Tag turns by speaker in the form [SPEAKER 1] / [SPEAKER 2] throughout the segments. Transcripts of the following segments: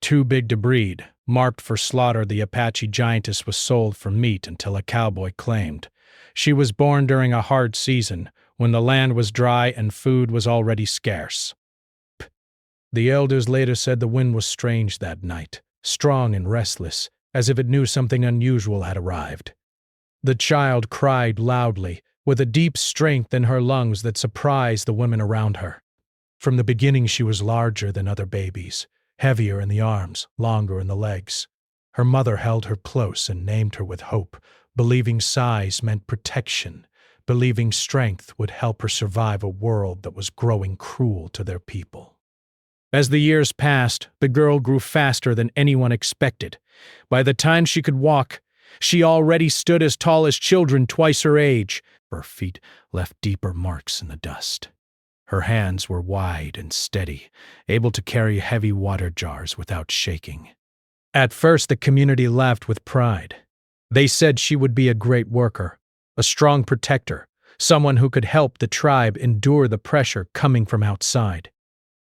[SPEAKER 1] Too big to breed, marked for slaughter, the Apache Giantess was sold for meat until a cowboy claimed. She was born during a hard season, when the land was dry and food was already scarce. The elders later said the wind was strange that night, strong and restless, as if it knew something unusual had arrived. The child cried loudly, with a deep strength in her lungs that surprised the women around her. From the beginning she was larger than other babies, heavier in the arms, longer in the legs. Her mother held her close and named her with hope, believing size meant protection, believing strength would help her survive a world that was growing cruel to their people. As the years passed, the girl grew faster than anyone expected. By the time she could walk, she already stood as tall as children twice her age. Her feet left deeper marks in the dust. Her hands were wide and steady, able to carry heavy water jars without shaking. At first, the community laughed with pride. They said she would be a great worker, a strong protector, someone who could help the tribe endure the pressure coming from outside.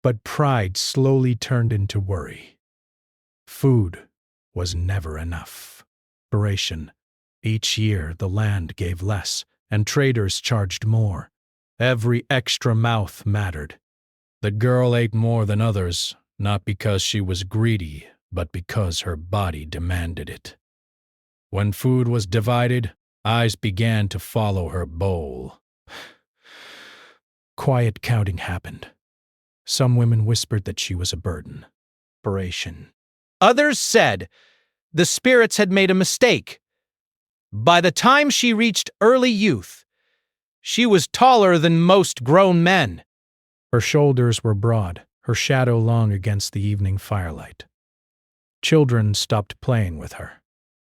[SPEAKER 1] But pride slowly turned into worry. Food was never enough. Narration. Each year, the land gave less, and traders charged more. Every extra mouth mattered. The girl ate more than others, not because she was greedy, but because her body demanded it. When food was divided, eyes began to follow her bowl. Quiet counting happened. Some women whispered that she was a burden. Narration. Others said the spirits had made a mistake. By the time she reached early youth, she was taller than most grown men. Her shoulders were broad, her shadow long against the evening firelight. Children stopped playing with her.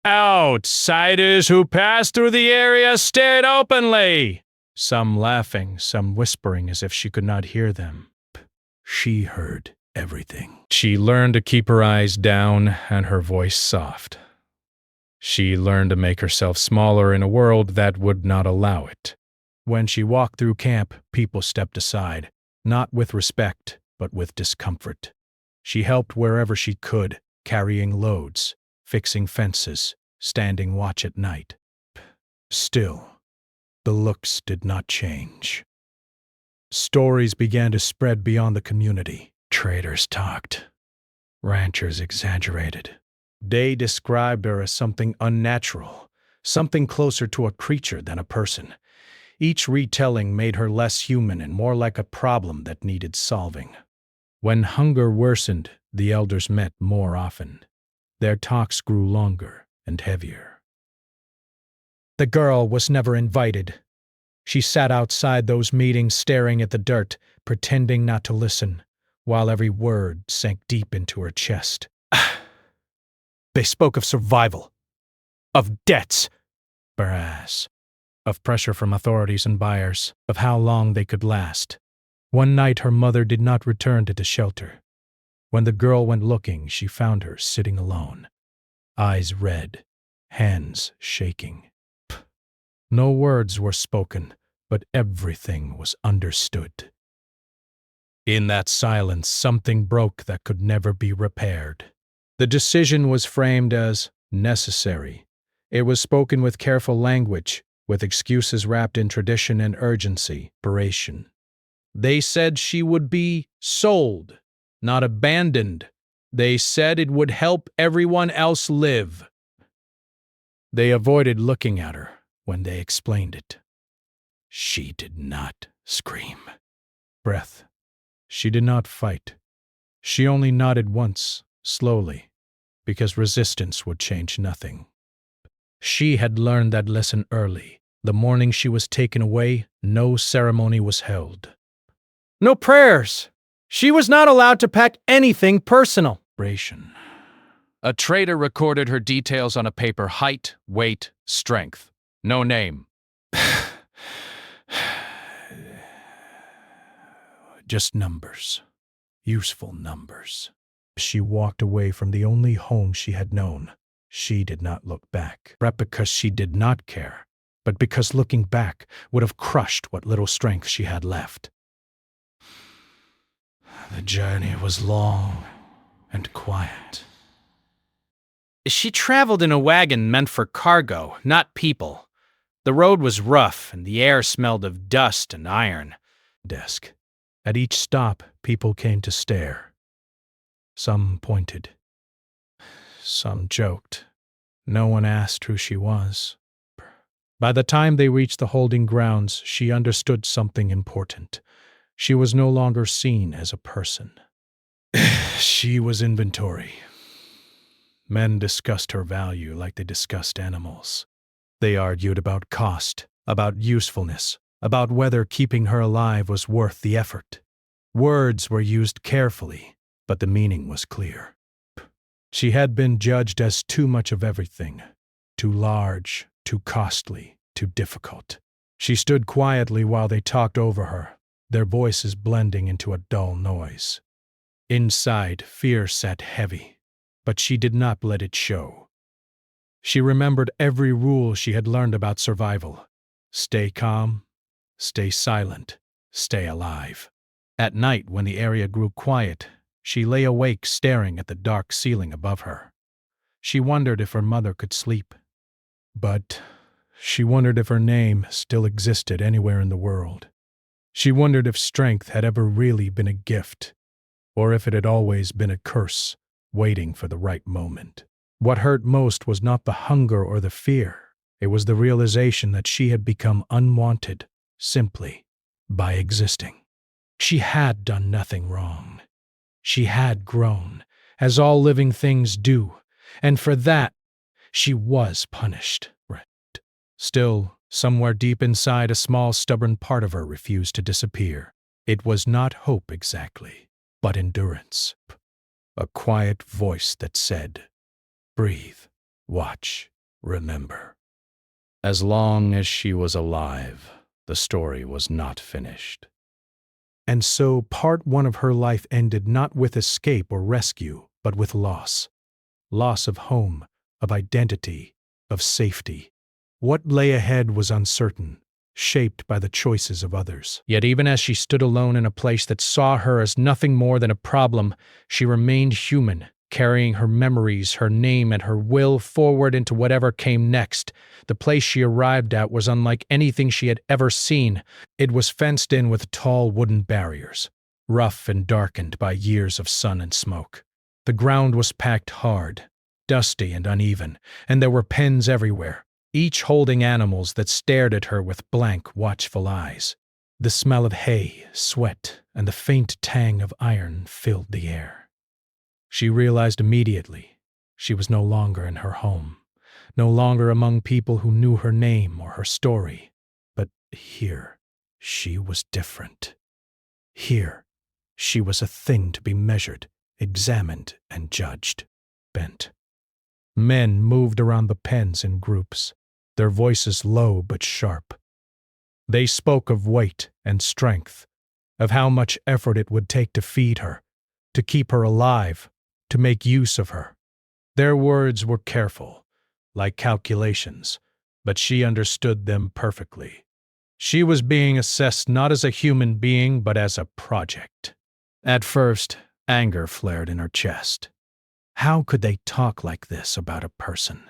[SPEAKER 1] Outsiders who passed through the area stared openly, some laughing, some whispering as if she could not hear them. She heard everything. She learned to keep her eyes down and her voice soft. She learned to make herself smaller in a world that would not allow it. When she walked through camp, people stepped aside, not with respect, but with discomfort. She helped wherever she could, carrying loads, fixing fences, standing watch at night. Still, the looks did not change. Stories began to spread beyond the community. Traders talked. Ranchers exaggerated. They described her as something unnatural, something closer to a creature than a person. Each retelling made her less human and more like a problem that needed solving. When hunger worsened, the elders met more often. Their talks grew longer and heavier. The girl was never invited. She sat outside those meetings staring at the dirt, pretending not to listen, while every word sank deep into her chest. They spoke of survival, of debts, whereas of pressure from authorities and buyers, of how long they could last. One night her mother did not return to the shelter. When the girl went looking, she found her sitting alone, eyes red, hands shaking. No words were spoken, but everything was understood. In that silence, something broke that could never be repaired. The decision was framed as necessary. It was spoken with careful language, with excuses wrapped in tradition and urgency. Narration. They said she would be sold, not abandoned. They said it would help everyone else live. They avoided looking at her when they explained it. She did not scream. Breath. She did not fight. She only nodded once, slowly, because resistance would change nothing. She had learned that lesson early. The morning she was taken away, no ceremony was held. No prayers. She was not allowed to pack anything personal. Narration. A trader recorded her details on a paper: height, weight, strength. No name. Just numbers. Useful numbers. She walked away from the only home she had known. She did not look back. Not because she did not care, but because looking back would have crushed what little strength she had left. The journey was long and quiet.
[SPEAKER 2] She traveled in a wagon meant for cargo, not people. The road was rough, and the air smelled of dust and iron.
[SPEAKER 1] Desk. At each stop, people came to stare. Some pointed. Some joked. No one asked who she was. By the time they reached the holding grounds, she understood something important. She was no longer seen as a person. She was inventory. Men discussed her value like they discussed animals. They argued about cost, about usefulness, about whether keeping her alive was worth the effort. Words were used carefully, but the meaning was clear. She had been judged as too much of everything, too large, too costly, too difficult. She stood quietly while they talked over her, their voices blending into a dull noise. Inside, fear sat heavy, but she did not let it show. She remembered every rule she had learned about survival. Stay calm, stay silent, stay alive. At night, when the area grew quiet, she lay awake staring at the dark ceiling above her. She wondered if her mother could sleep. But she wondered if her name still existed anywhere in the world. She wondered if strength had ever really been a gift, or if it had always been a curse, waiting for the right moment. What hurt most was not the hunger or the fear. It was the realization that she had become unwanted simply by existing. She had done nothing wrong. She had grown, as all living things do, and for that, she was punished. Still, somewhere deep inside, a small, stubborn part of her refused to disappear. It was not hope exactly, but endurance. A quiet voice that said, "Breathe, watch, remember." As long as she was alive, the story was not finished. And so part one of her life ended not with escape or rescue, but with loss. Loss of home, of identity, of safety. What lay ahead was uncertain, shaped by the choices of others. Yet even as she stood alone in a place that saw her as nothing more than a problem, she remained human, carrying her memories, her name, and her will forward into whatever came next. The place she arrived at was unlike anything she had ever seen. It was fenced in with tall wooden barriers, rough and darkened by years of sun and smoke. The ground was packed hard, dusty and uneven, and there were pens everywhere, each holding animals that stared at her with blank, watchful eyes. The smell of hay, sweat, and the faint tang of iron filled the air. She realized immediately she was no longer in her home, no longer among people who knew her name or her story. But here, she was different. Here, she was a thing to be measured, examined, and judged. Bent. Men moved around the pens in groups, their voices low but sharp. They spoke of weight and strength, of how much effort it would take to feed her, to keep her alive, to make use of her. Their words were careful, like calculations, but she understood them perfectly. She was being assessed not as a human being, but as a project. At first, anger flared in her chest. How could they talk like this about a person?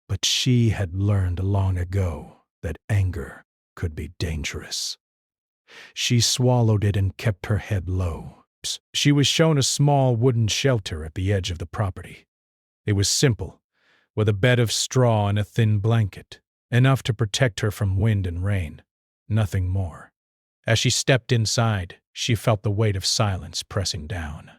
[SPEAKER 1] But she had learned long ago that anger could be dangerous. She swallowed it and kept her head low. She was shown a small wooden shelter at the edge of the property. It was simple, with a bed of straw and a thin blanket, enough to protect her from wind and rain, nothing more. As she stepped inside, she felt the weight of silence pressing down.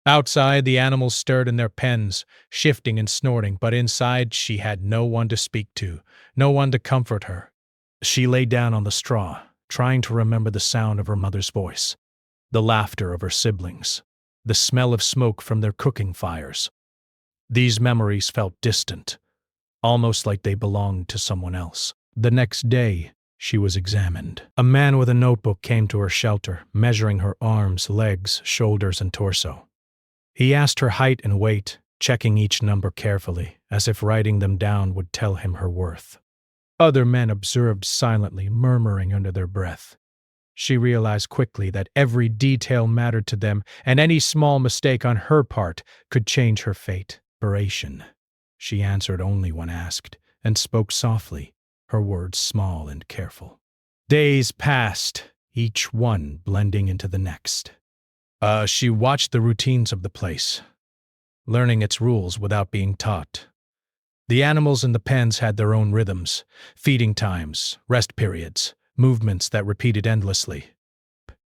[SPEAKER 1] Outside, the animals stirred in their pens, shifting and snorting, but inside she had no one to speak to, no one to comfort her. She lay down on the straw, trying to remember the sound of her mother's voice, the laughter of her siblings, the smell of smoke from their cooking fires. These memories felt distant, almost like they belonged to someone else. The next day, she was examined. A man with a notebook came to her shelter, measuring her arms, legs, shoulders, and torso. He asked her height and weight, checking each number carefully, as if writing them down would tell him her worth. Other men observed silently, murmuring under their breath. She realized quickly that every detail mattered to them, and any small mistake on her part could change her fate. Narration. She answered only when asked, and spoke softly, her words small and careful. Days passed, each one blending into the next. She watched the routines of the place, learning its rules without being taught. The animals in the pens had their own rhythms, feeding times, rest periods, movements that repeated endlessly.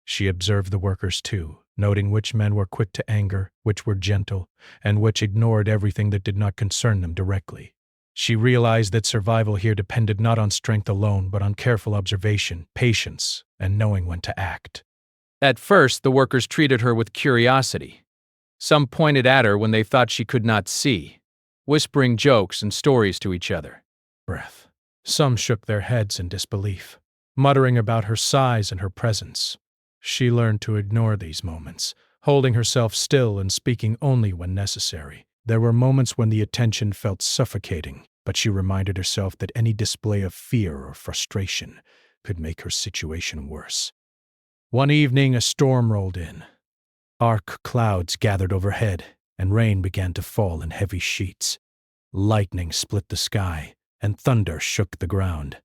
[SPEAKER 1] She observed the workers too, noting which men were quick to anger, which were gentle, and which ignored everything that did not concern them directly. She realized that survival here depended not on strength alone, but on careful observation, patience, and knowing when to act.
[SPEAKER 2] At first, the workers treated her with curiosity. Some pointed at her when they thought she could not see, whispering jokes and stories to each other.
[SPEAKER 1] Breath. Some shook their heads in disbelief, muttering about her size and her presence. She learned to ignore these moments, holding herself still and speaking only when necessary. There were moments when the attention felt suffocating, but she reminded herself that any display of fear or frustration could make her situation worse. One evening, a storm rolled in. Dark clouds gathered overhead, and rain began to fall in heavy sheets. Lightning split the sky, and thunder shook the ground.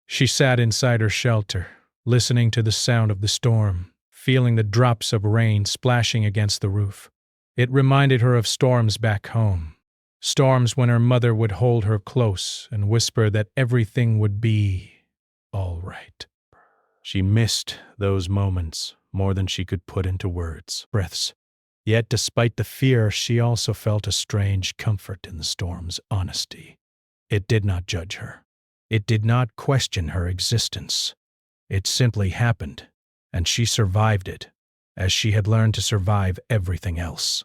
[SPEAKER 1] She sat inside her shelter, listening to the sound of the storm, feeling the drops of rain splashing against the roof. It reminded her of storms back home, storms when her mother would hold her close and whisper that everything would be all right. She missed those moments more than she could put into words. Breaths. Yet despite the fear, she also felt a strange comfort in the storm's honesty. It did not judge her. It did not question her existence. It simply happened, and she survived it, as she had learned to survive everything else.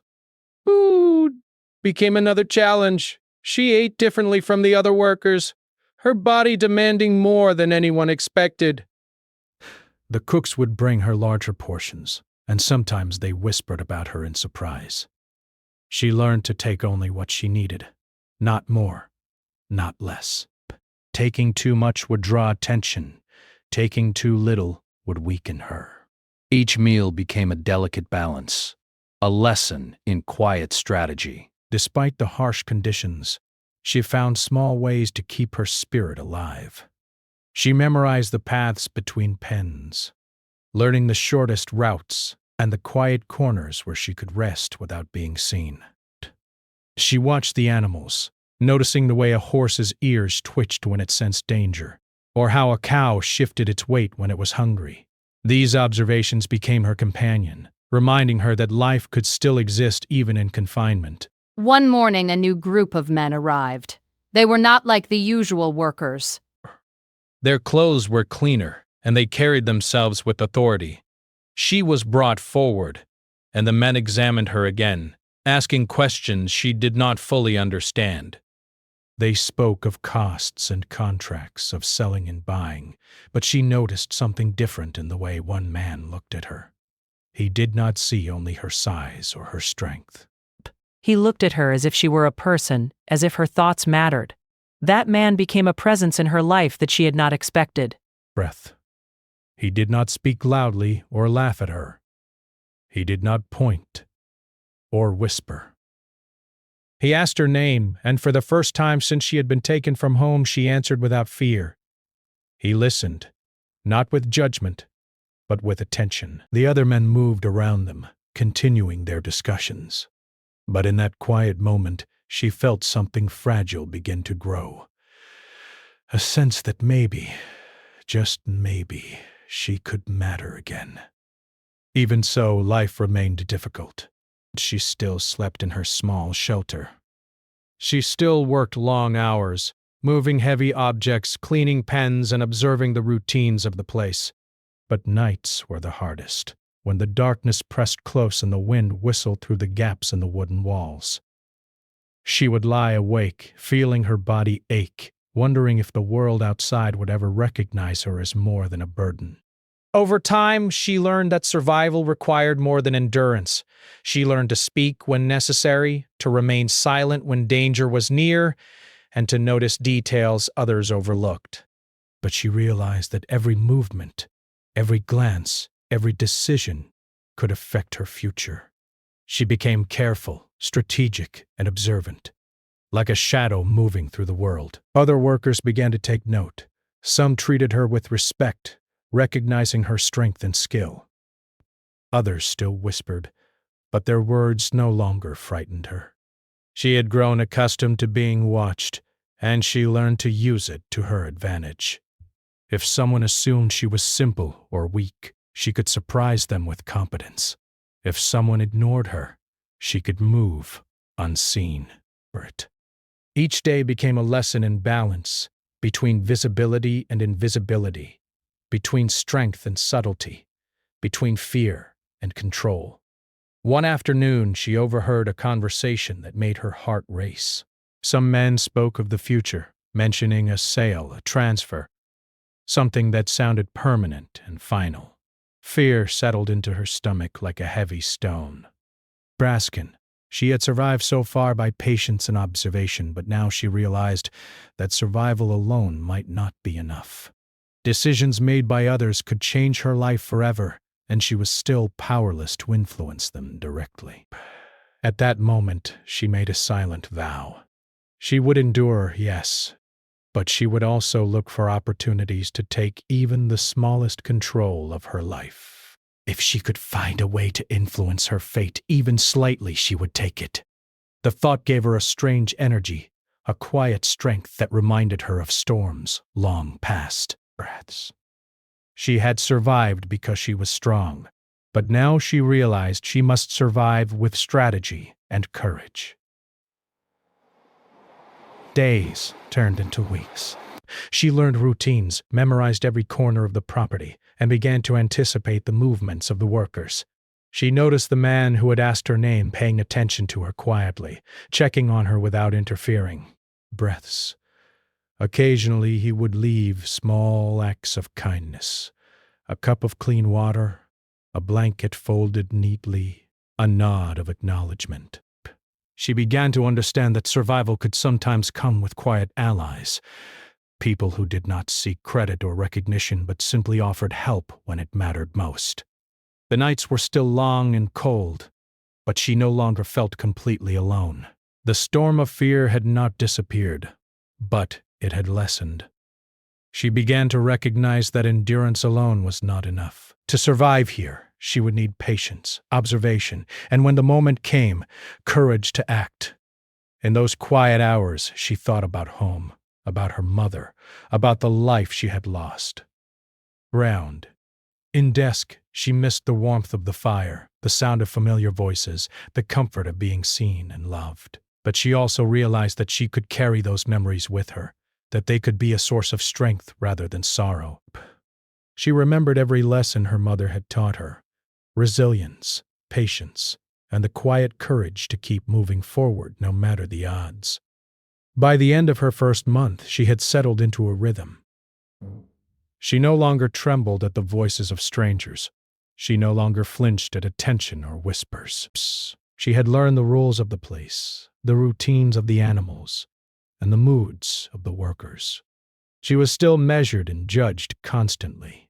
[SPEAKER 2] Food became another challenge. She ate differently from the other workers, her body demanding more than anyone expected.
[SPEAKER 1] The cooks would bring her larger portions, and sometimes they whispered about her in surprise. She learned to take only what she needed, not more, not less. Taking too much would draw attention. Taking too little would weaken her. Each meal became a delicate balance, a lesson in quiet strategy. Despite the harsh conditions, she found small ways to keep her spirit alive. She memorized the paths between pens, learning the shortest routes and the quiet corners where she could rest without being seen. She watched the animals, noticing the way a horse's ears twitched when it sensed danger, or how a cow shifted its weight when it was hungry. These observations became her companion, reminding her that life could still exist even in confinement.
[SPEAKER 3] One morning, a new group of men arrived. They were not like the usual workers.
[SPEAKER 2] Their clothes were cleaner, and they carried themselves with authority. She was brought forward, and the men examined her again, asking questions she did not fully understand. They spoke of costs and contracts, of selling and buying, but she noticed something different in the way one man looked at her. He did not see only her size or her strength.
[SPEAKER 4] He looked at her as if she were a person, as if her thoughts mattered. That man became a presence in her life that she had not expected.
[SPEAKER 1] Breath. He did not speak loudly or laugh at her. He did not point or whisper. He asked her name, and for the first time since she had been taken from home, she answered without fear. He listened, not with judgment, but with attention. The other men moved around them, continuing their discussions. But in that quiet moment, she felt something fragile begin to grow. A sense that maybe, just maybe, she could matter again. Even so, life remained difficult. She still slept in her small shelter. She still worked long hours, moving heavy objects, cleaning pens, and observing the routines of the place. But nights were the hardest, when the darkness pressed close and the wind whistled through the gaps in the wooden walls. She would lie awake, feeling her body ache, wondering if the world outside would ever recognize her as more than a burden. Over time, she learned that survival required more than endurance. She learned to speak when necessary, to remain silent when danger was near, and to notice details others overlooked. But she realized that every movement, Every glance, every decision could affect her future. She became careful, strategic, and observant, like a shadow moving through the world. Other workers began to take note. Some treated her with respect, recognizing her strength and skill. Others still whispered, but their words no longer frightened her. She had grown accustomed to being watched, and she learned to use it to her advantage. If someone assumed she was simple or weak, she could surprise them with competence. If someone ignored her, she could move unseen for it. Each day became a lesson in balance, between visibility and invisibility, between strength and subtlety, between fear and control. One afternoon, she overheard a conversation that made her heart race. Some men spoke of the future, mentioning a sale, a transfer, something that sounded permanent and final. Fear settled into her stomach like a heavy stone. Braskin. She had survived so far by patience and observation, but now she realized that survival alone might not be enough. Decisions made by others could change her life forever, and she was still powerless to influence them directly. At that moment, she made a silent vow. She would endure, yes, but she would also look for opportunities to take even the smallest control of her life. If she could find a way to influence her fate even slightly, she would take it. The thought gave her a strange energy, a quiet strength that reminded her of storms long past. Breaths. She had survived because she was strong, but now she realized she must survive with strategy and courage. Days turned into weeks. She learned routines, memorized every corner of the property, and began to anticipate the movements of the workers. She noticed the man who had asked her name paying attention to her quietly, checking on her without interfering. Breaths. Occasionally he would leave small acts of kindness. A cup of clean water, a blanket folded neatly, a nod of acknowledgement. She began to understand that survival could sometimes come with quiet allies, people who did not seek credit or recognition but simply offered help when it mattered most. The nights were still long and cold, but she no longer felt completely alone. The storm of fear had not disappeared, but it had lessened. She began to recognize that endurance alone was not enough. To survive here, she would need patience, observation, and when the moment came, courage to act. In those quiet hours, she thought about home, about her mother, about the life she had lost. Round. In desk, she missed the warmth of the fire, the sound of familiar voices, the comfort of being seen and loved. But she also realized that she could carry those memories with her, that they could be a source of strength rather than sorrow. She remembered every lesson her mother had taught her: resilience, patience, and the quiet courage to keep moving forward no matter the odds. By the end of her first month, she had settled into a rhythm. She no longer trembled at the voices of strangers. She no longer flinched at attention or whispers. She had learned the rules of the place, the routines of the animals, and the moods of the workers. She was still measured and judged constantly,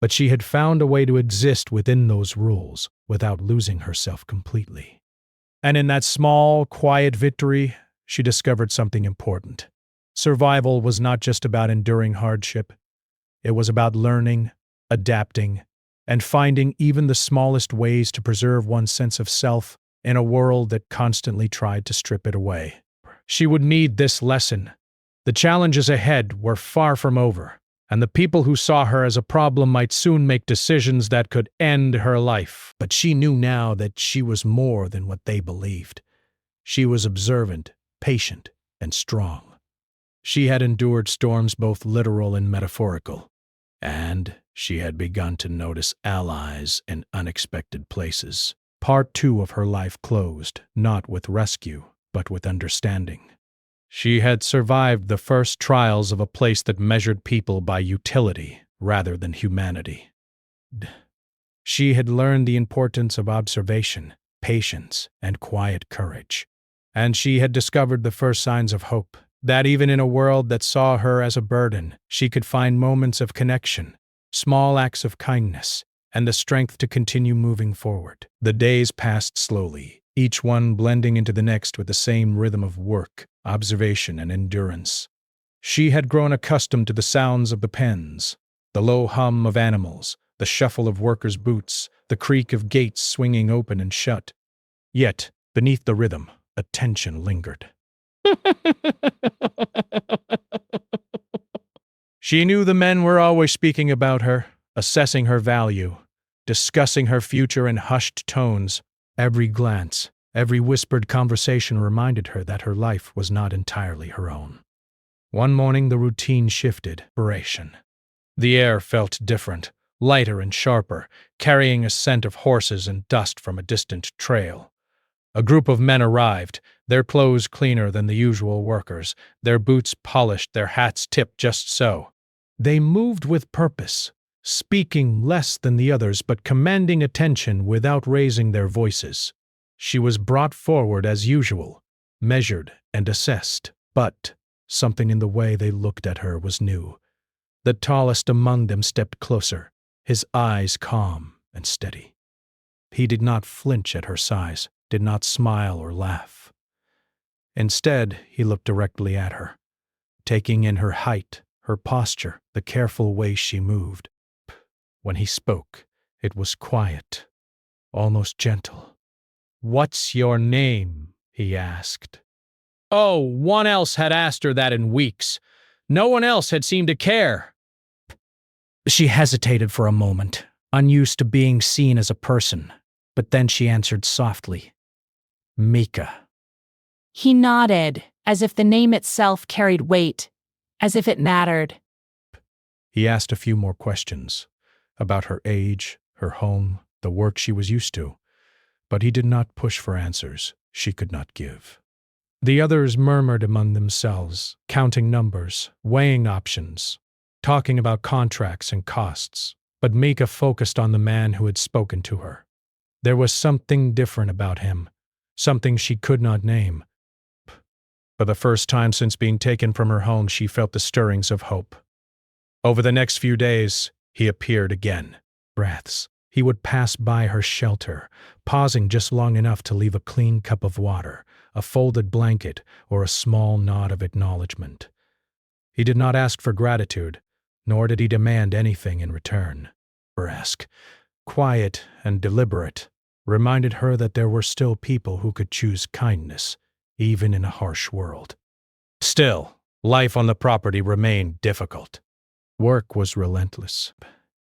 [SPEAKER 1] but she had found a way to exist within those rules without losing herself completely. And in that small, quiet victory, she discovered something important. Survival was not just about enduring hardship. It was about learning, adapting, and finding even the smallest ways to preserve one's sense of self in a world that constantly tried to strip it away. She would need this lesson. The challenges ahead were far from over, and the people who saw her as a problem might soon make decisions that could end her life. But she knew now that she was more than what they believed. She was observant, patient, and strong. She had endured storms both literal and metaphorical, and she had begun to notice allies in unexpected places. Part 2 of her life closed, not with rescue, but with understanding. She had survived the first trials of a place that measured people by utility rather than humanity. She had learned the importance of observation, patience, and quiet courage. And she had discovered the first signs of hope, that even in a world that saw her as a burden, she could find moments of connection, small acts of kindness, and the strength to continue moving forward. The days passed slowly, each one blending into the next with the same rhythm of work, observation, and endurance. She had grown accustomed to the sounds of the pens, the low hum of animals, the shuffle of workers' boots, the creak of gates swinging open and shut. Yet, beneath the rhythm, a tension lingered. She knew the men were always speaking about her, assessing her value, discussing her future in hushed tones. Every glance, every whispered conversation reminded her that her life was not entirely her own. One morning the routine shifted. Narration. The air felt different, lighter and sharper, carrying a scent of horses and dust from a distant trail. A group of men arrived, their clothes cleaner than the usual workers, their boots polished, their hats tipped just so. They moved with purpose, speaking less than the others but commanding attention without raising their voices. She was brought forward as usual, measured and assessed, but something in the way they looked at her was new. The tallest among them stepped closer, his eyes calm and steady. He did not flinch at her size, did not smile or laugh. Instead, he looked directly at her, taking in her height, her posture, the careful way she moved. When he spoke, it was quiet, almost gentle. "What's your name?" he asked. Oh, one else had asked her that in weeks. No one else had seemed to care. She hesitated for a moment, unused to being seen as a person, but then she answered softly, "Mika."
[SPEAKER 4] He nodded, as if the name itself carried weight, as if it mattered.
[SPEAKER 1] He asked a few more questions about her age, her home, the work she was used to, but he did not push for answers she could not give. The others murmured among themselves, counting numbers, weighing options, talking about contracts and costs, but Mika focused on the man who had spoken to her. There was something different about him, something she could not name. For the first time since being taken from her home, she felt the stirrings of hope. Over the next few days, he appeared again. Breaths. He would pass by her shelter, pausing just long enough to leave a clean cup of water, a folded blanket, or a small nod of acknowledgement. He did not ask for gratitude, nor did he demand anything in return. Burlesque, quiet and deliberate, reminded her that there were still people who could choose kindness, even in a harsh world. Still, life on the property remained difficult. Work was relentless.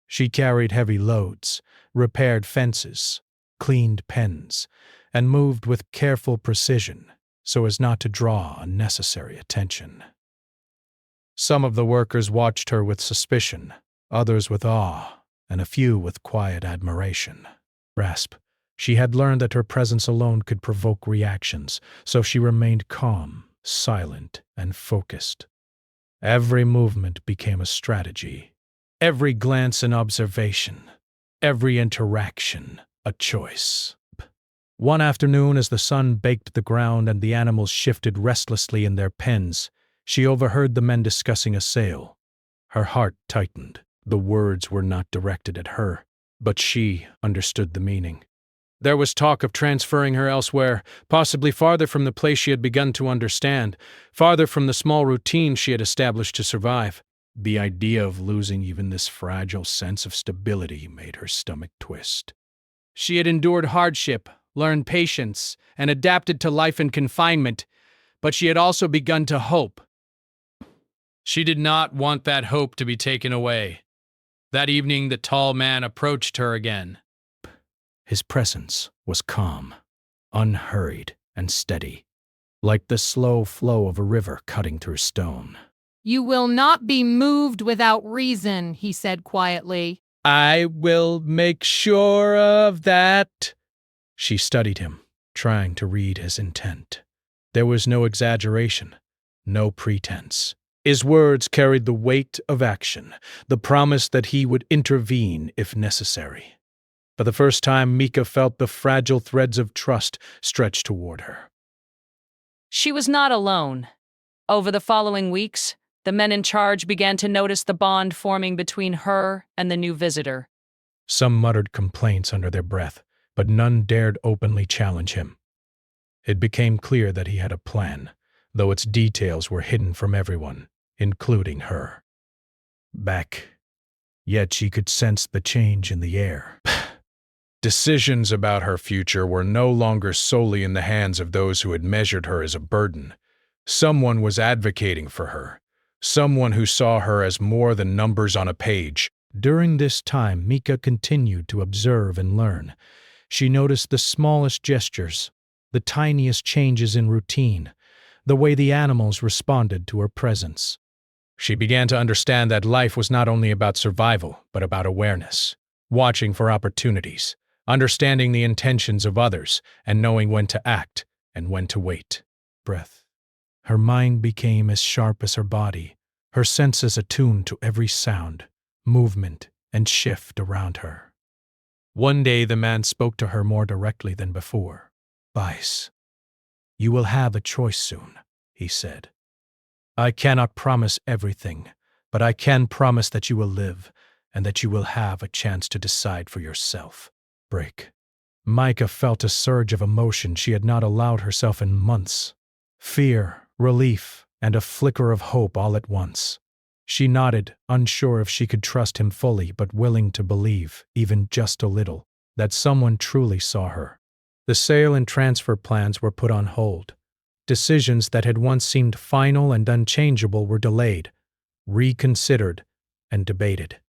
[SPEAKER 1] She carried heavy loads, repaired fences, cleaned pens, and moved with careful precision so as not to draw unnecessary attention. Some of the workers watched her with suspicion, others with awe, and a few with quiet admiration. She had learned that her presence alone could provoke reactions, so she remained calm, silent, and focused. Every movement became a strategy. Every glance an observation. Every interaction a choice. One afternoon, as the sun baked the ground and the animals shifted restlessly in their pens, she overheard the men discussing a sale. Her heart tightened. The words were not directed at her, but she understood the meaning. There was talk of transferring her elsewhere, possibly farther from the place she had begun to understand, farther from the small routine she had established to survive. The idea of losing even this fragile sense of stability made her stomach twist. She had endured hardship, learned patience, and adapted to life in confinement, but she had also begun to hope. She did not want that hope to be taken away. That evening, the tall man approached her again. His presence was calm, unhurried, and steady, like the slow flow of a river cutting through stone.
[SPEAKER 3] "You will not be moved without reason," he said quietly.
[SPEAKER 1] "I will make sure of that." She studied him, trying to read his intent. There was no exaggeration, no pretense. His words carried the weight of action, the promise that he would intervene if necessary. For the first time, Mika felt the fragile threads of trust stretch toward her.
[SPEAKER 4] She was not alone. Over the following weeks, The men in charge began to notice the bond forming between her and the new visitor.
[SPEAKER 1] Some muttered complaints under their breath, but none dared openly challenge him. It became clear that he had a plan, though its details were hidden from everyone, including her. Yet she could sense the change in the air. Decisions about her future were no longer solely in the hands of those who had measured her as a burden. Someone was advocating for her, someone who saw her as more than numbers on a page. During this time, Mika continued to observe and learn. She noticed the smallest gestures, the tiniest changes in routine, the way the animals responded to her presence. She began to understand that life was not only about survival, but about awareness, watching for opportunities, understanding the intentions of others, and knowing when to act and when to wait. Breath. Her mind became as sharp as her body, her senses attuned to every sound, movement, and shift around her. One day the man spoke to her more directly than before. "Vice, you will have a choice soon," he said. "I cannot promise everything, but I can promise that you will live, and that you will have a chance to decide for yourself." Break. Micah felt a surge of emotion she had not allowed herself in months. Fear, relief, and a flicker of hope all at once. She nodded, unsure if she could trust him fully, but willing to believe, even just a little, that someone truly saw her. The sale and transfer plans were put on hold. Decisions that had once seemed final and unchangeable were delayed, reconsidered, and debated.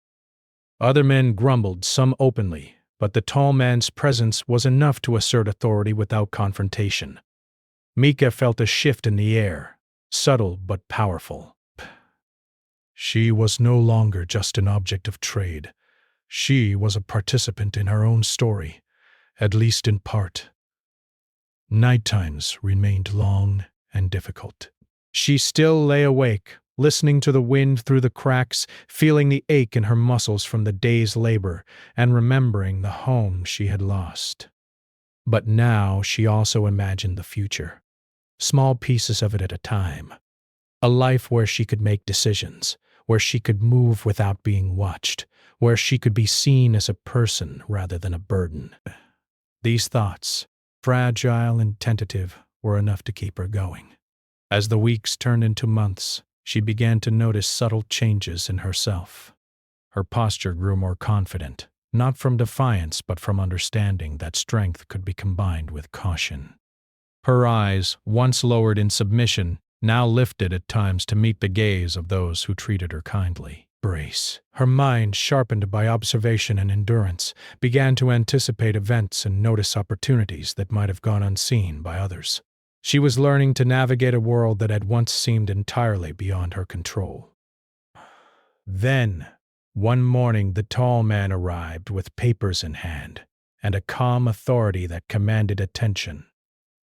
[SPEAKER 1] Other men grumbled, some openly, but the tall man's presence was enough to assert authority without confrontation. Mika felt a shift in the air, subtle but powerful. She was no longer just an object of trade. She was a participant in her own story, at least in part. Night times remained long and difficult. She still lay awake, listening to the wind through the cracks, feeling the ache in her muscles from the day's labor, and remembering the home she had lost. But now she also imagined the future, small pieces of it at a time. A life where she could make decisions, where she could move without being watched, where she could be seen as a person rather than a burden. These thoughts, fragile and tentative, were enough to keep her going. As the weeks turned into months, she began to notice subtle changes in herself. Her posture grew more confident, not from defiance but from understanding that strength could be combined with caution. Her eyes, once lowered in submission, now lifted at times to meet the gaze of those who treated her kindly. Brace. Her mind, sharpened by observation and endurance, began to anticipate events and notice opportunities that might have gone unseen by others. She was learning to navigate a world that had once seemed entirely beyond her control. Then, one morning, the tall man arrived with papers in hand and a calm authority that commanded attention.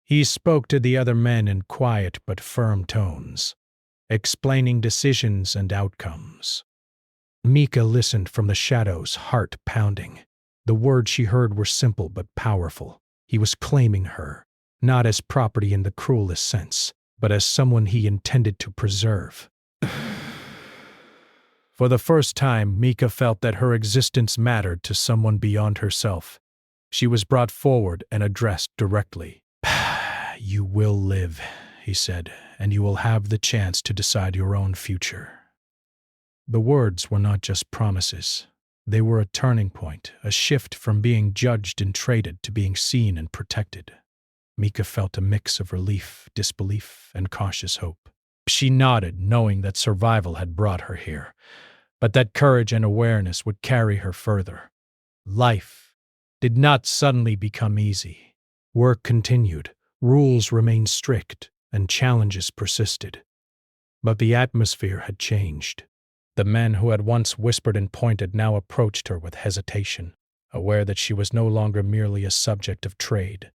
[SPEAKER 1] He spoke to the other men in quiet but firm tones, explaining decisions and outcomes. Mika listened from the shadows, heart pounding. The words she heard were simple but powerful. He was claiming her, not as property in the cruelest sense, but as someone he intended to preserve. For the first time, Mika felt that her existence mattered to someone beyond herself. She was brought forward and addressed directly. "You will live," he said, "and you will have the chance to decide your own future." The words were not just promises. They were a turning point, a shift from being judged and traded to being seen and protected. Mika felt a mix of relief, disbelief, and cautious hope. She nodded, knowing that survival had brought her here, but that courage and awareness would carry her further. Life did not suddenly become easy. Work continued, rules remained strict, and challenges persisted. But the atmosphere had changed. The men who had once whispered and pointed now approached her with hesitation, aware that she was no longer merely a subject of trade.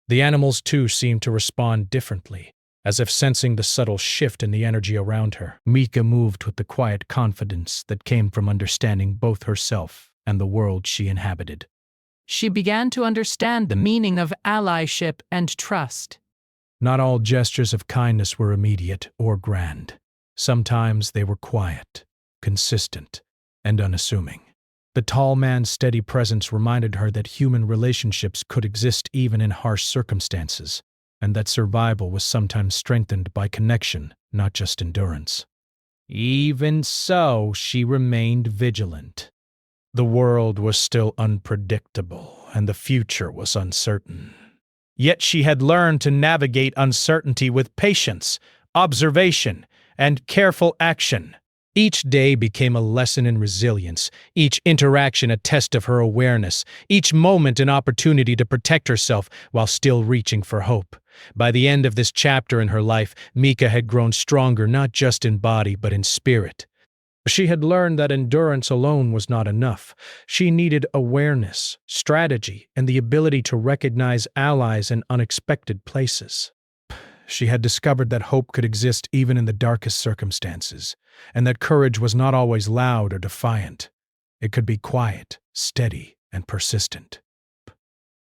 [SPEAKER 1] The animals, too, seemed to respond differently, as if sensing the subtle shift in the energy around her. Mika moved with the quiet confidence that came from understanding both herself and the world she inhabited.
[SPEAKER 4] She began to understand the meaning of allyship and trust.
[SPEAKER 1] Not all gestures of kindness were immediate or grand. Sometimes they were quiet, consistent, and unassuming. The tall man's steady presence reminded her that human relationships could exist even in harsh circumstances, and that survival was sometimes strengthened by connection, not just endurance. Even so, she remained vigilant. The world was still unpredictable, and the future was uncertain. Yet she had learned to navigate uncertainty with patience, observation, and careful action. Each day became a lesson in resilience, each interaction a test of her awareness, each moment an opportunity to protect herself while still reaching for hope. By the end of this chapter in her life, Mika had grown stronger not just in body but in spirit. She had learned that endurance alone was not enough. She needed awareness, strategy, and the ability to recognize allies in unexpected places. She had discovered that hope could exist even in the darkest circumstances, and that courage was not always loud or defiant. It could be quiet, steady, and persistent.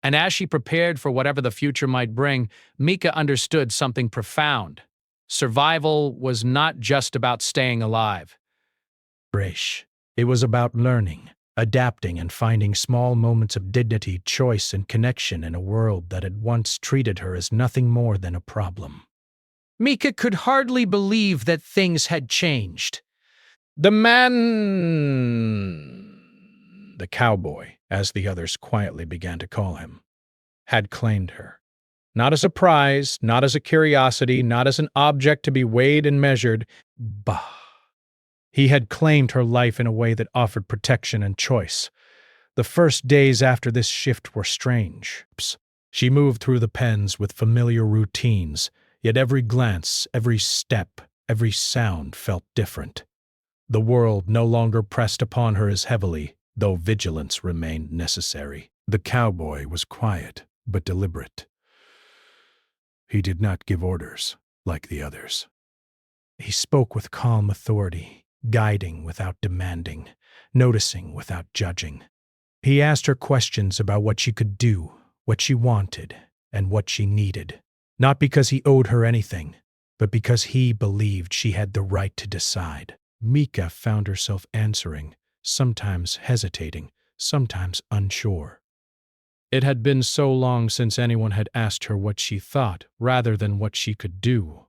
[SPEAKER 1] And as she prepared for whatever the future might bring, Mika understood something profound. Survival was not just about staying alive. It was about learning, adapting, and finding small moments of dignity, choice, and connection in a world that had once treated her as nothing more than a problem. Mika could hardly believe that things had changed. The cowboy, as the others quietly began to call him, had claimed her. Not as a prize, not as a curiosity, not as an object to be weighed and measured. Bah! He had claimed her life in a way that offered protection and choice. The first days after this shift were strange. She moved through the pens with familiar routines, yet every glance, every step, every sound felt different. The world no longer pressed upon her as heavily, though vigilance remained necessary. The cowboy was quiet, but deliberate. He did not give orders, like the others. He spoke with calm authority, guiding without demanding, noticing without judging. He asked her questions about what she could do, what she wanted, and what she needed, not because he owed her anything, but because he believed she had the right to decide. Mika found herself answering, sometimes hesitating, sometimes unsure. It had been so long since anyone had asked her what she thought, rather than what she could do.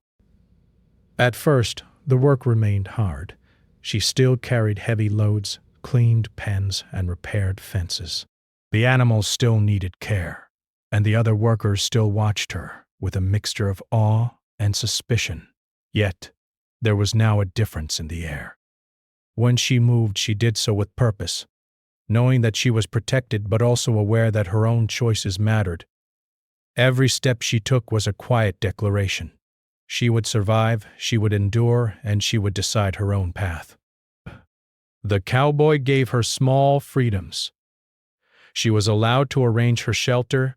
[SPEAKER 1] At first, the work remained hard. She still carried heavy loads, cleaned pens, and repaired fences. The animals still needed care, and the other workers still watched her with a mixture of awe and suspicion. Yet, there was now a difference in the air. When she moved, she did so with purpose, knowing that she was protected but also aware that her own choices mattered. Every step she took was a quiet declaration. She would survive, she would endure, and she would decide her own path. The cowboy gave her small freedoms. She was allowed to arrange her shelter,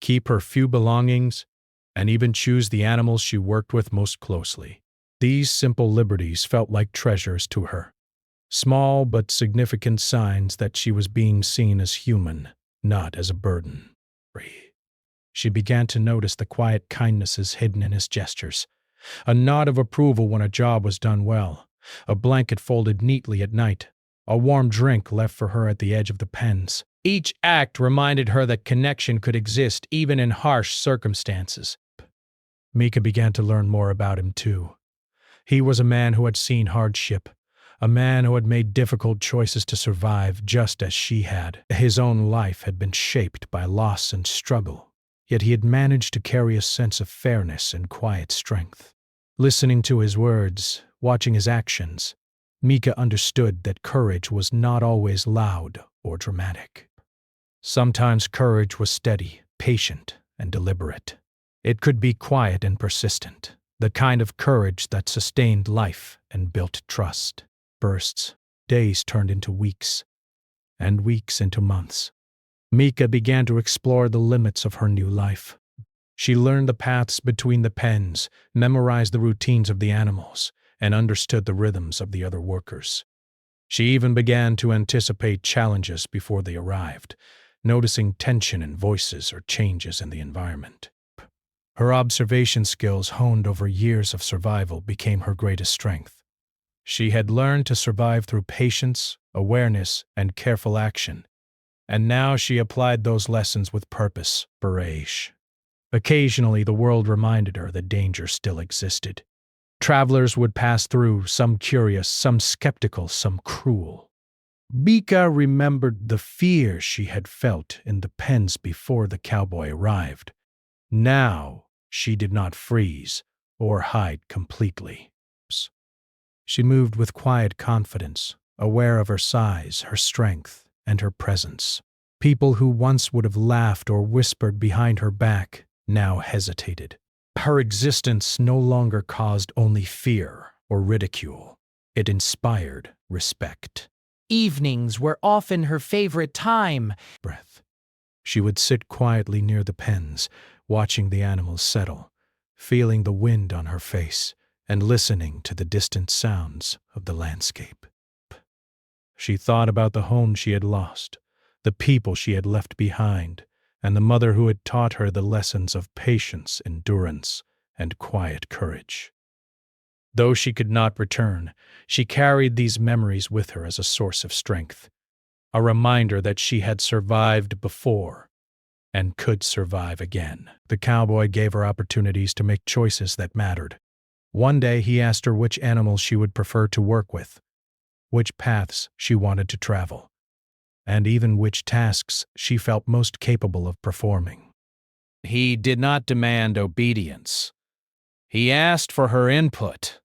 [SPEAKER 1] keep her few belongings, and even choose the animals she worked with most closely. These simple liberties felt like treasures to her, small but significant signs that she was being seen as human, not as a burden. She began to notice the quiet kindnesses hidden in his gestures. A nod of approval when a job was done well, a blanket folded neatly at night, a warm drink left for her at the edge of the pens. Each act reminded her that connection could exist even in harsh circumstances. Mika began to learn more about him too. He was a man who had seen hardship, a man who had made difficult choices to survive just as she had. His own life had been shaped by loss and struggle. Yet he had managed to carry a sense of fairness and quiet strength. Listening to his words, watching his actions, Mika understood that courage was not always loud or dramatic. Sometimes courage was steady, patient, and deliberate. It could be quiet and persistent, the kind of courage that sustained life and built trust. Bursts, days turned into weeks, and weeks into months. Mika began to explore the limits of her new life. She learned the paths between the pens, memorized the routines of the animals, and understood the rhythms of the other workers. She even began to anticipate challenges before they arrived, noticing tension in voices or changes in the environment. Her observation skills, honed over years of survival, became her greatest strength. She had learned to survive through patience, awareness, and careful action, and now she applied those lessons with purpose. Barrage. Occasionally, the world reminded her that danger still existed. Travelers would pass through, some curious, some skeptical, some cruel. Mika remembered the fear she had felt in the pens before the cowboy arrived. Now, she did not freeze or hide completely. She moved with quiet confidence, aware of her size, her strength, and her presence. People who once would have laughed or whispered behind her back now hesitated. Her existence no longer caused only fear or ridicule. It inspired respect.
[SPEAKER 4] Evenings were often her favorite time.
[SPEAKER 1] Breath. She would sit quietly near the pens, watching the animals settle, feeling the wind on her face, and listening to the distant sounds of the landscape. She thought about the home she had lost, the people she had left behind, and the mother who had taught her the lessons of patience, endurance, and quiet courage. Though she could not return, she carried these memories with her as a source of strength, a reminder that she had survived before and could survive again. The cowboy gave her opportunities to make choices that mattered. One day he asked her which animals she would prefer to work with, which paths she wanted to travel, and even which tasks she felt most capable of performing.
[SPEAKER 2] He did not demand obedience. He asked for her input.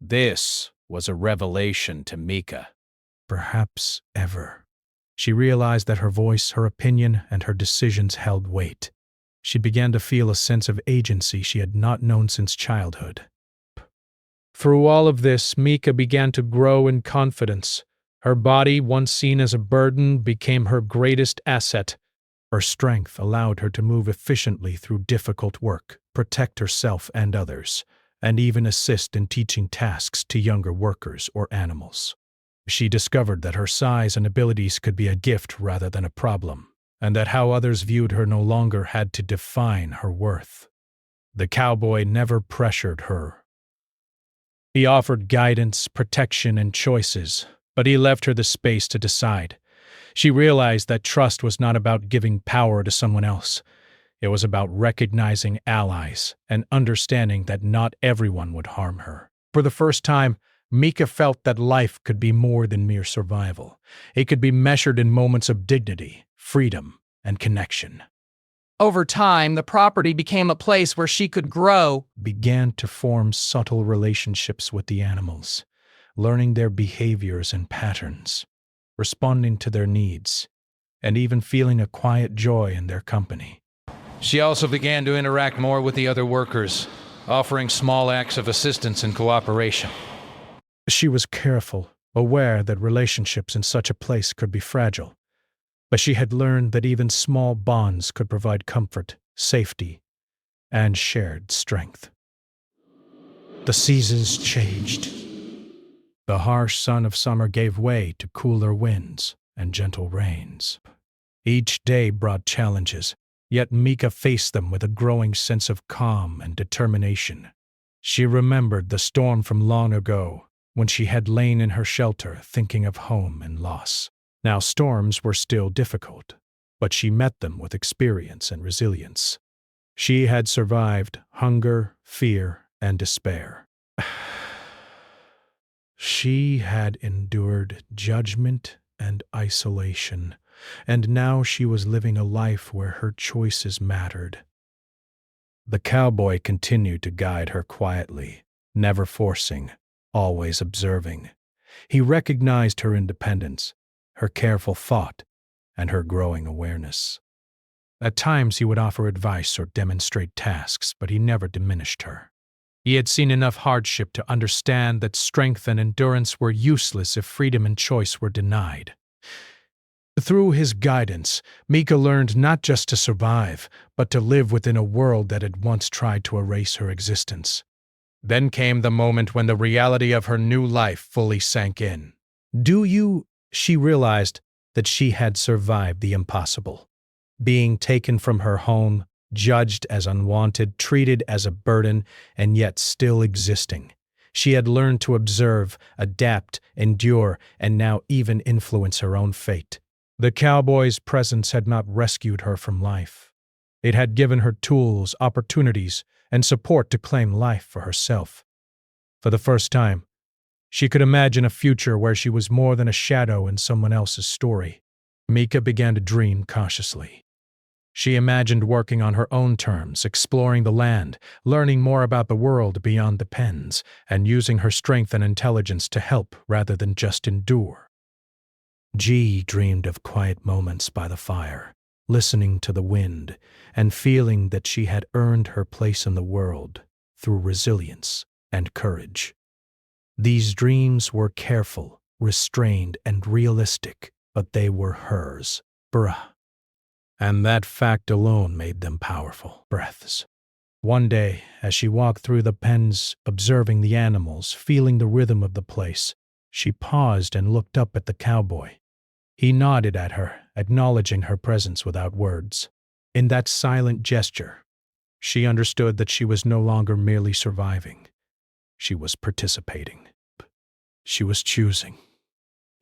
[SPEAKER 2] This was a revelation to Mika.
[SPEAKER 1] Perhaps ever. She realized that her voice, her opinion, and her decisions held weight. She began to feel a sense of agency she had not known since childhood. Through all of this, Mika began to grow in confidence. Her body, once seen as a burden, became her greatest asset. Her strength allowed her to move efficiently through difficult work, protect herself and others, and even assist in teaching tasks to younger workers or animals. She discovered that her size and abilities could be a gift rather than a problem, and that how others viewed her no longer had to define her worth. The cowboy never pressured her. He offered guidance, protection, and choices, but he left her the space to decide. She realized that trust was not about giving power to someone else. It was about recognizing allies and understanding that not everyone would harm her. For the first time, Mika felt that life could be more than mere survival. It could be measured in moments of dignity, freedom, and connection.
[SPEAKER 4] Over time, the property became a place where she could grow.
[SPEAKER 1] Began to form subtle relationships with the animals, learning their behaviors and patterns, responding to their needs, and even feeling a quiet joy in their company.
[SPEAKER 2] She also began to interact more with the other workers, offering small acts of assistance and cooperation.
[SPEAKER 1] She was careful, aware that relationships in such a place could be fragile, but she had learned that even small bonds could provide comfort, safety, and shared strength. The seasons changed. The harsh sun of summer gave way to cooler winds and gentle rains. Each day brought challenges, yet Mika faced them with a growing sense of calm and determination. She remembered the storm from long ago, when she had lain in her shelter thinking of home and loss. Now storms were still difficult, but she met them with experience and resilience. She had survived hunger, fear, and despair. She had endured judgment and isolation, and now she was living a life where her choices mattered. The cowboy continued to guide her quietly, never forcing, always observing. He recognized her independence, her careful thought, and her growing awareness. At times he would offer advice or demonstrate tasks, but he never diminished her. He had seen enough hardship to understand that strength and endurance were useless if freedom and choice were denied. Through his guidance, Mika learned not just to survive, but to live within a world that had once tried to erase her existence. Then came the moment when the reality of her new life fully sank in. She realized that she had survived the impossible. Being taken from her home, judged as unwanted, treated as a burden, and yet still existing.
[SPEAKER 2] She had learned to observe, adapt, endure, and now even influence her own fate. The cowboy's presence had not rescued her from life. It had given her tools, opportunities, and support to claim life for herself. For the first time, she could imagine a future where she was more than a shadow in someone else's story. Mika began to dream cautiously. She imagined working on her own terms, exploring the land, learning more about the world beyond the pens, and using her strength and intelligence to help rather than just endure. G dreamed of quiet moments by the fire, listening to the wind, and feeling that she had earned her place in the world through resilience and courage. These dreams were careful, restrained, and realistic, but they were hers. And that fact alone made them powerful breaths. One day, as she walked through the pens, observing the animals, feeling the rhythm of the place, she paused and looked up at the cowboy. He nodded at her, acknowledging her presence without words. In that silent gesture, she understood that she was no longer merely surviving. She was participating. She was choosing.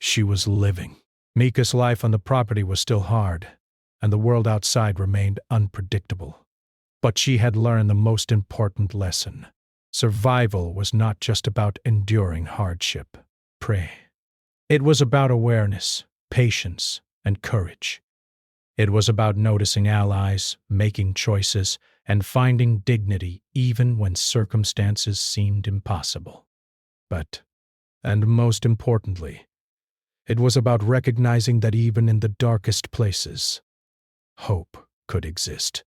[SPEAKER 2] She was living. Mika's life on the property was still hard, and the world outside remained unpredictable. But she had learned the most important lesson. Survival was not just about enduring hardship. It was about awareness, patience, and courage. It was about noticing allies, making choices, and finding dignity even when circumstances seemed impossible. And most importantly, it was about recognizing that even in the darkest places, hope could exist.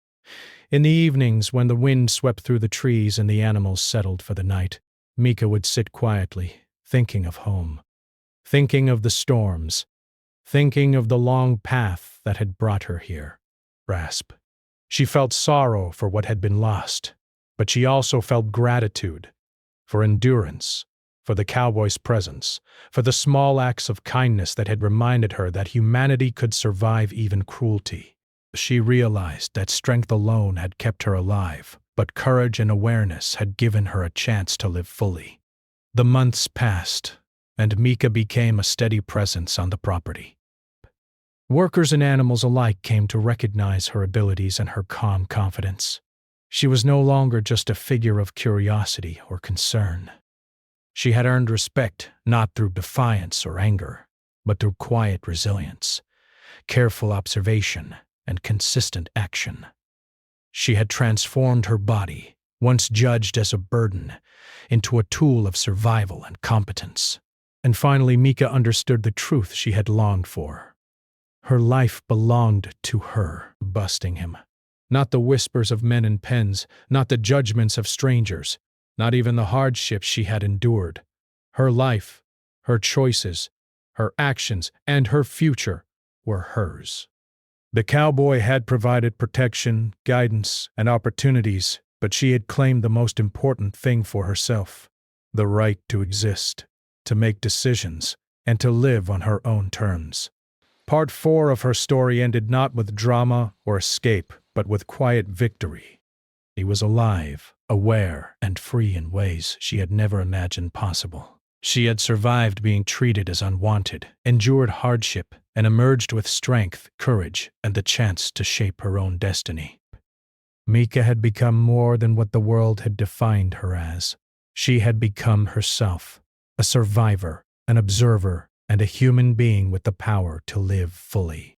[SPEAKER 2] In the evenings, when the wind swept through the trees and the animals settled for the night, Mika would sit quietly, thinking of home, thinking of the storms, thinking of the long path that had brought her here. She felt sorrow for what had been lost, but she also felt gratitude for endurance, for the cowboy's presence, for the small acts of kindness that had reminded her that humanity could survive even cruelty. She realized that strength alone had kept her alive, but courage and awareness had given her a chance to live fully. The months passed, and Mika became a steady presence on the property. Workers and animals alike came to recognize her abilities and her calm confidence. She was no longer just a figure of curiosity or concern. She had earned respect not through defiance or anger, but through quiet resilience, careful observation, and consistent action. She had transformed her body, once judged as a burden, into a tool of survival and competence. And finally, Mika understood the truth she had longed for. Her life belonged to her, busting him. Not the whispers of men in pens, not the judgments of strangers, not even the hardships she had endured. Her life, her choices, her actions, and her future were hers. The cowboy had provided protection, guidance, and opportunities, but she had claimed the most important thing for herself: the right to exist, to make decisions, and to live on her own terms. Part 4 of her story ended not with drama or escape, but with quiet victory. He was alive, aware, and free in ways she had never imagined possible. She had survived being treated as unwanted, endured hardship, and emerged with strength, courage, and the chance to shape her own destiny. Mika had become more than what the world had defined her as. She had become herself, a survivor, an observer, and a human being with the power to live fully.